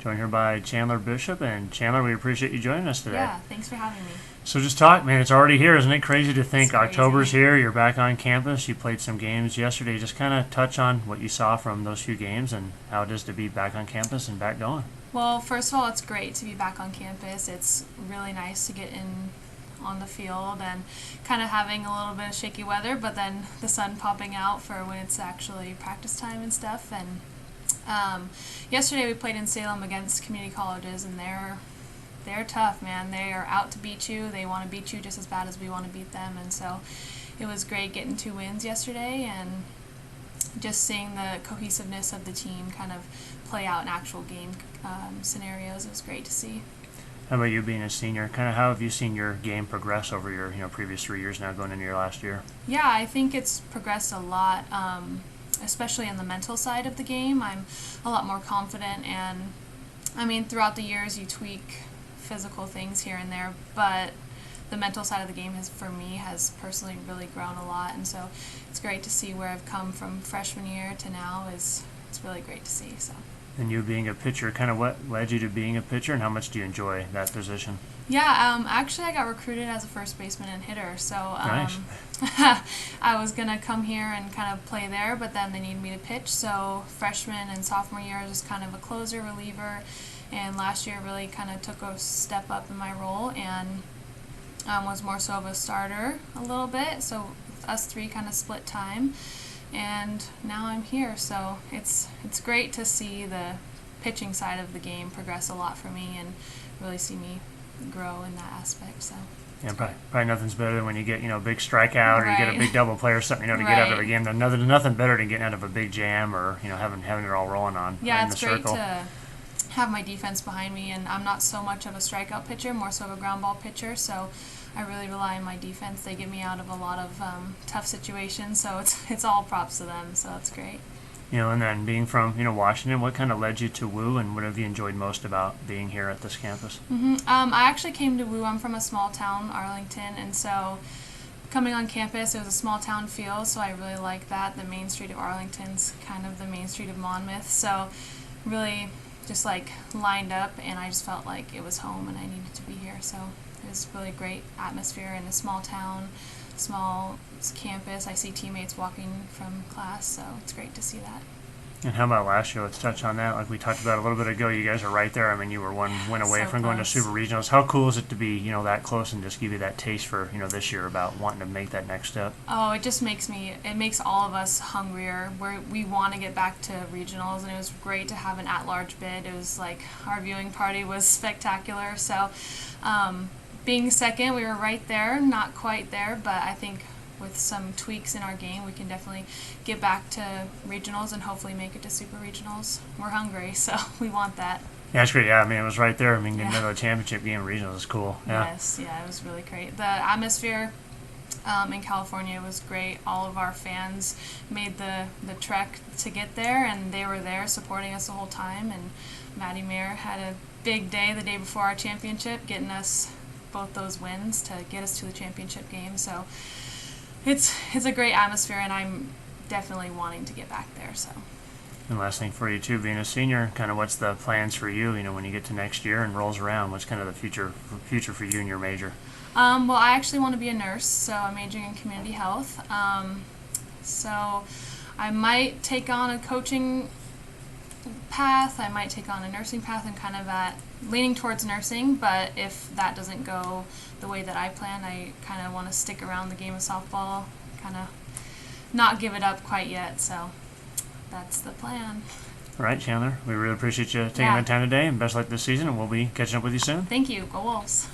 Joined here by Chandler Bishop. And Chandler, we appreciate you joining us today. Yeah, thanks for having me. So just talk, man, it's already here. Isn't it crazy to think It's crazy. October's here, you're back on campus, you played some games yesterday. Just kind of touch on what you saw from those few games and how it is to be back on campus and back going. Well, first of all, it's great to be back on campus. It's really nice to get in on the field and kind of having a little bit of shaky weather, but then the sun popping out for when it's actually practice time and stuff. And yesterday we played in Salem against community colleges, and they're tough, man. They are out to beat you. They want to beat you just as bad as we want to beat them. And so it was great getting 2 wins yesterday and just seeing the cohesiveness of the team kind of play out in actual game scenarios. It was great to see. How about you being a senior? Kind of how have you seen your game progress over your previous 3 years now going into your last year? Yeah, I think it's progressed a lot, especially in the mental side of the game. I'm a lot more confident, and I mean, throughout the years you tweak physical things here and there, but the mental side of the game has personally really grown a lot, and so it's great to see where I've come from freshman year to now. It's really great to see. So. And you being a pitcher, kind of what led you to being a pitcher, and how much do you enjoy that position? Yeah, actually I got recruited as a first baseman and hitter, so Nice. I was going to come here and kind of play there, but then they needed me to pitch, so freshman and sophomore year I was just kind of a closer, reliever, and last year really kind of took a step up in my role and was more so of a starter a little bit, so us three kind of split time. And now I'm here, so it's great to see the pitching side of the game progress a lot for me and really see me grow in that aspect. So yeah, probably nothing's better than when you get a big strikeout or you get a big double play or something to get out of a game. Nothing better than getting out of a big jam or having it all rolling on. Yeah, in it's the great circle. to have my defense behind me, and I'm not so much of a strikeout pitcher, more so of a ground ball pitcher, so I really rely on my defense. They get me out of a lot of tough situations, so it's all props to them, so that's great. And then being from Washington, what kind of led you to WU, and what have you enjoyed most about being here at this campus? I actually came to WU. I'm from a small town, Arlington, and so coming on campus, it was a small town feel, so I really like that. The main street of Arlington's kind of the main street of Monmouth, so really just like lined up, and I just felt like it was home and I needed to be here, so it was really great atmosphere in a small town, small campus. I see teammates walking from class, so it's great to see that. And how about last year? Let's touch on that. Like we talked about a little bit ago, you guys are right there. I mean, you were one win away So from going to close. Super Regionals. How cool is it to be, that close and just give you that taste for, this year about wanting to make that next step? Oh, it just makes all of us hungrier. We want to get back to regionals, and it was great to have an at-large bid. It was like our viewing party was spectacular. So being second, we were right there, not quite there, but I think with some tweaks in our game, we can definitely get back to regionals and hopefully make it to super regionals. We're hungry, so we want that. Yeah, that's great. Yeah, I mean, it was right there. I mean, getting Yeah. into the championship game regionals is cool. Yeah. Yes, yeah, it was really great. The atmosphere in California was great. All of our fans made the trek to get there, and they were there supporting us the whole time. And Maddie Mayer had a big day the day before our championship, getting us both those wins to get us to the championship game. So it's a great atmosphere, and I'm definitely wanting to get back there. So. And last thing for you too, being a senior, kind of what's the plans for you? When you get to next year and rolls around, what's kind of the future for you and your major? Well, I actually want to be a nurse, so I'm majoring in community health. So I might take on a coaching path. I might take on a nursing path. I'm kind of leaning towards nursing, but if that doesn't go the way that I plan, I kind of want to stick around the game of softball, kind of not give it up quite yet. So that's the plan. All right, Chandler, we really appreciate you taking the time today, and best luck this season, and we'll be catching up with you soon. Thank you. Go Wolves.